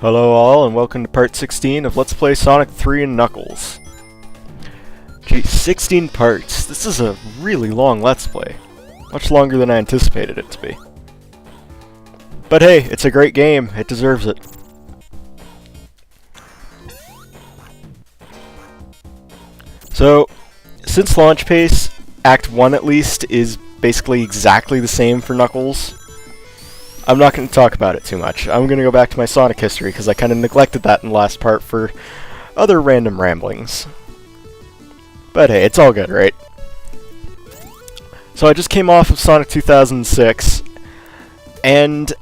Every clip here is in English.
Hello all, and welcome to part 16 of Let's Play Sonic 3 and Knuckles. Gee, 16 parts. This is a really long Let's Play. Much longer than I anticipated it to be. But hey, it's a great game. It deserves it. So, since launch pace, Act 1 at least, is basically exactly the same for Knuckles, I'm not going to talk about it too much. I'm going to go back to my Sonic history, because I kind of neglected that in the last part for other random ramblings. But hey, it's all good, right? So I just came off of Sonic 2006, and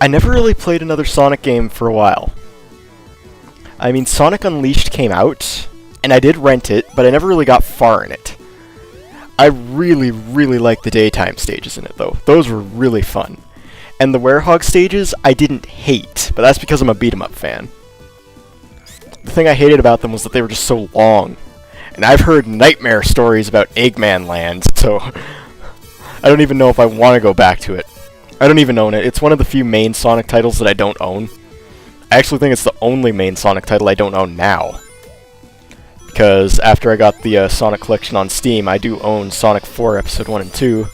I never really played another Sonic game for a while. I mean, Sonic Unleashed came out, and I did rent it, but I never really got far in it. I really, really liked the daytime stages in it, though. Those were really fun. And the Werehog stages, I didn't hate, but that's because I'm a beat-em-up fan. The thing I hated about them was that they were just so long. And I've heard nightmare stories about Eggman Land, so I don't even know if I want to go back to it. I don't even own it. It's one of the few main Sonic titles that I don't own. I actually think it's the only main Sonic title I don't own now. Because after I got the Sonic Collection on Steam, I do own Sonic 4 Episode 1 and 2.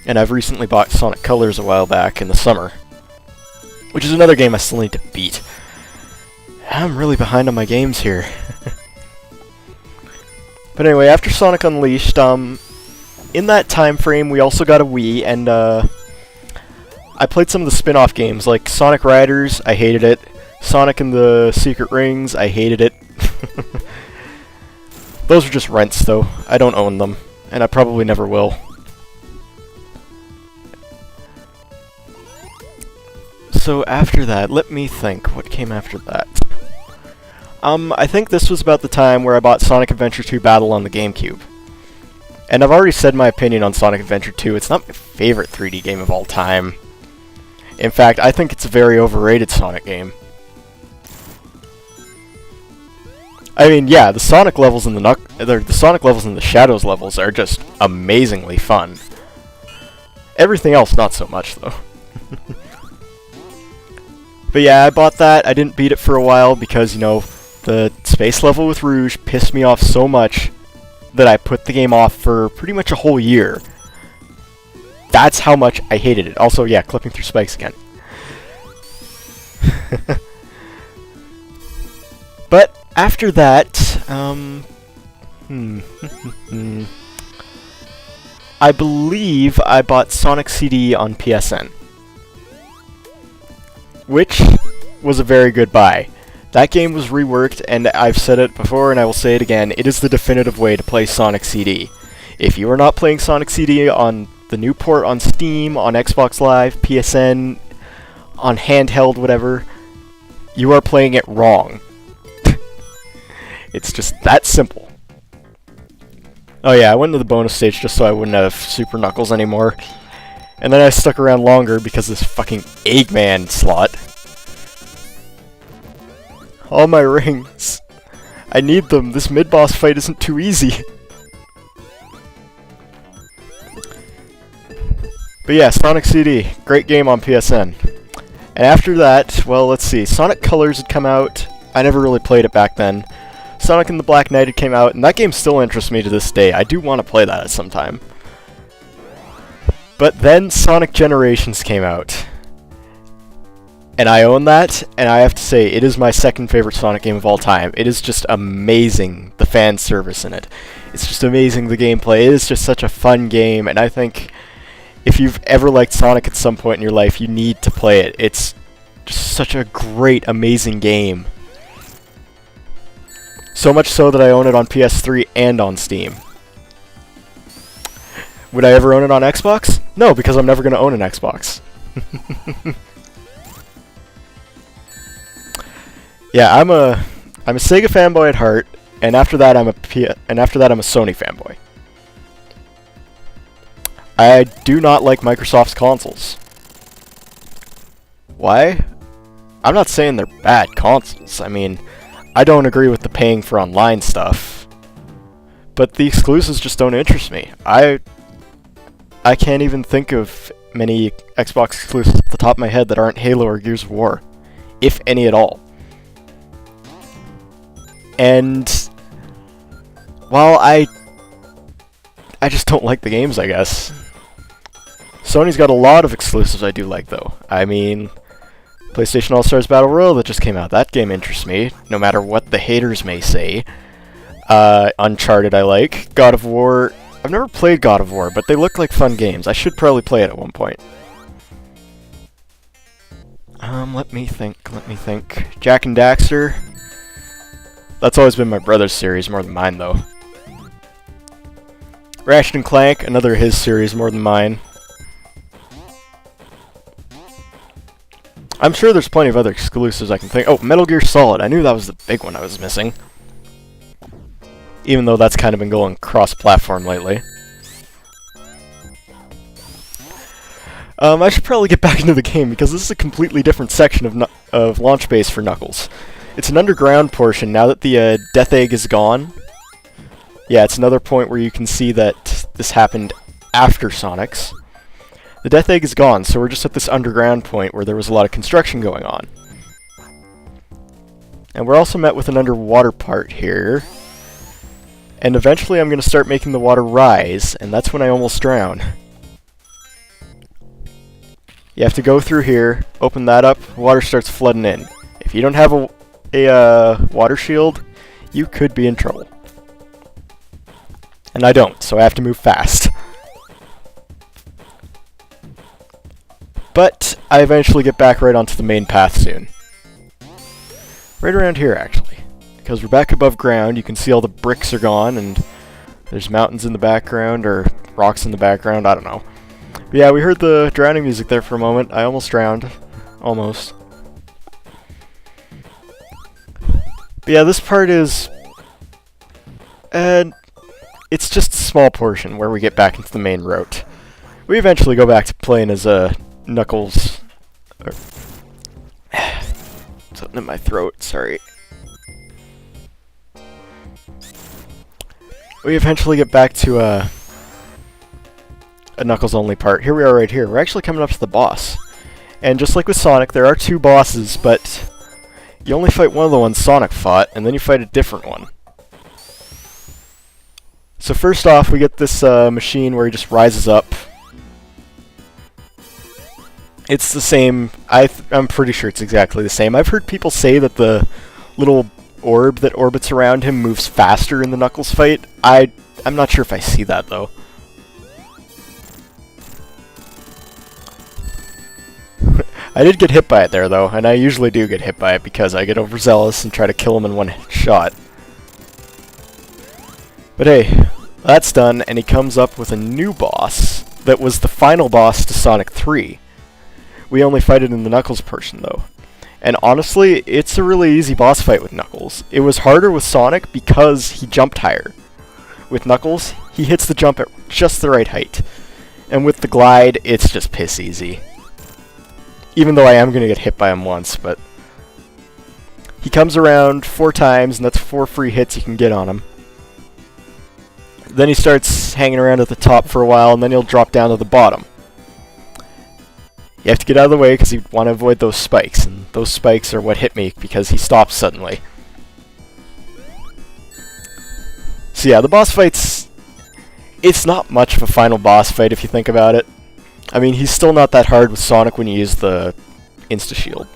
And I've recently bought Sonic Colors a while back in the summer. Which is another game I still need to beat. I'm really behind on my games here. But anyway, after Sonic Unleashed, in that time frame we also got a Wii, and I played some of the spin-off games, like Sonic Riders, I hated it. Sonic and the Secret Rings, I hated it. Those are just rents, though. I don't own them, and I probably never will. So after that, let me think, what came after that? I think this was about the time where I bought Sonic Adventure 2 Battle on the GameCube. And I've already said my opinion on Sonic Adventure 2, it's not my favorite 3D game of all time. In fact, I think it's a very overrated Sonic game. I mean, yeah, the Sonic levels in the Sonic levels in the Shadows levels are just amazingly fun. Everything else, not so much, though. But yeah, I bought that. I didn't beat it for a while because, you know, the space level with Rouge pissed me off so much that I put the game off for pretty much a whole year. That's how much I hated it. Also, yeah, clipping through spikes again. But after that, I believe I bought Sonic CD on PSN. Which was a very good buy. That game was reworked, and I've said it before and I will say it again, it is the definitive way to play Sonic CD. If you are not playing Sonic CD on the new port on Steam, on Xbox Live, PSN, on handheld, whatever, you are playing it wrong. It's just that simple. Oh yeah, I went to the bonus stage just so I wouldn't have Super Knuckles anymore. And then I stuck around longer because this fucking Eggman slot. All my rings. I need them. This mid-boss fight isn't too easy. But yeah, Sonic CD. Great game on PSN. And after that, well, let's see. Sonic Colors had come out. I never really played it back then. Sonic and the Black Knight had came out, and that game still interests me to this day. I do want to play that at some time. But then Sonic Generations came out. And I own that, and I have to say, it is my second favorite Sonic game of all time. It is just amazing, the fan service in it. It's just amazing, the gameplay. It is just such a fun game, and I think if you've ever liked Sonic at some point in your life, you need to play it. It's just such a great, amazing game. So much so that I own it on PS3 and on Steam. Would I ever own it on Xbox? No, because I'm never going to own an Xbox. Yeah, I'm a Sega fanboy at heart, and after that I'm a Sony fanboy. I do not like Microsoft's consoles. Why? I'm not saying they're bad consoles. I mean, I don't agree with the paying for online stuff. But the exclusives just don't interest me. I can't even think of many Xbox exclusives off the top of my head that aren't Halo or Gears of War. if any at all. And while I just don't like the games, I guess. Sony's got a lot of exclusives I do like, though. I mean, PlayStation All-Stars Battle Royale that just came out. That game interests me, no matter what the haters may say. Uncharted I like. God of War... I've never played God of War, but they look like fun games. I should probably play it at one point. Let me think. Jak and Daxter. That's always been my brother's series more than mine, though. Ratchet and Clank, another his series more than mine. I'm sure there's plenty of other exclusives I can think. Oh, Metal Gear Solid. I knew that was the big one I was missing. Even though that's kind of been going cross-platform lately. I should probably get back into the game, because this is a completely different section of launch base for Knuckles. It's an underground portion, now that the Death Egg is gone. Yeah, it's another point where you can see that this happened after Sonic's. The Death Egg is gone, so we're just at this underground point where there was a lot of construction going on. And we're also met with an underwater part here. And eventually I'm going to start making the water rise, and that's when I almost drown. You have to go through here, open that up, water starts flooding in. If you don't have a water shield, you could be in trouble. And I don't, so I have to move fast. But I eventually get back right onto the main path soon. Right around here, actually. Because we're back above ground, you can see all the bricks are gone, and there's mountains in the background, or rocks in the background, I don't know. But yeah, we heard the drowning music there for a moment. I almost drowned. Almost. But yeah, this part is... it's just a small portion where we get back into the main route. We eventually go back to playing as Knuckles... something in my throat, sorry. We eventually get back to a Knuckles only part. Here we are right here. We're actually coming up to the boss. And just like with Sonic, there are two bosses, but you only fight one of the ones Sonic fought, and then you fight a different one. So first off, we get this machine where he just rises up. It's the same. I'm pretty sure it's exactly the same. I've heard people say that the little orb that orbits around him moves faster in the Knuckles fight. I'm not sure if I see that, though. I did get hit by it there, though, and I usually do get hit by it because I get overzealous and try to kill him in one shot. But hey, that's done, and he comes up with a new boss that was the final boss to Sonic 3. We only fight it in the Knuckles portion, though. And honestly, it's a really easy boss fight with Knuckles. It was harder with Sonic because he jumped higher. With Knuckles, he hits the jump at just the right height. And with the glide, it's just piss easy. Even though I am going to get hit by him once, but... he comes around 4 times, and that's 4 free hits you can get on him. Then he starts hanging around at the top for a while, and then he'll drop down to the bottom. You have to get out of the way because you want to avoid those spikes, and those spikes are what hit me because he stops suddenly. So yeah, the boss fight's... it's not much of a final boss fight if you think about it. I mean, he's still not that hard with Sonic when you use the Insta-Shield.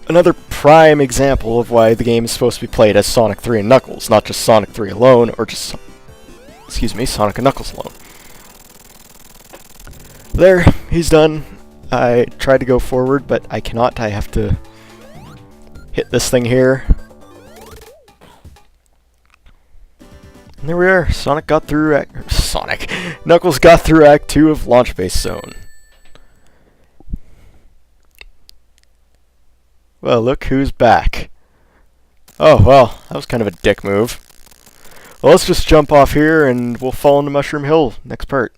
Another prime example of why the game is supposed to be played as Sonic 3 and Knuckles, not just Sonic 3 alone, or just... excuse me, Sonic and Knuckles alone. There, he's done. I tried to go forward, but I cannot. I have to hit this thing here. And there we are. Sonic got through Knuckles got through Act 2 of Launch Base Zone. Well, look who's back. Oh, well, that was kind of a dick move. Well, let's just jump off here and we'll fall into Mushroom Hill next part.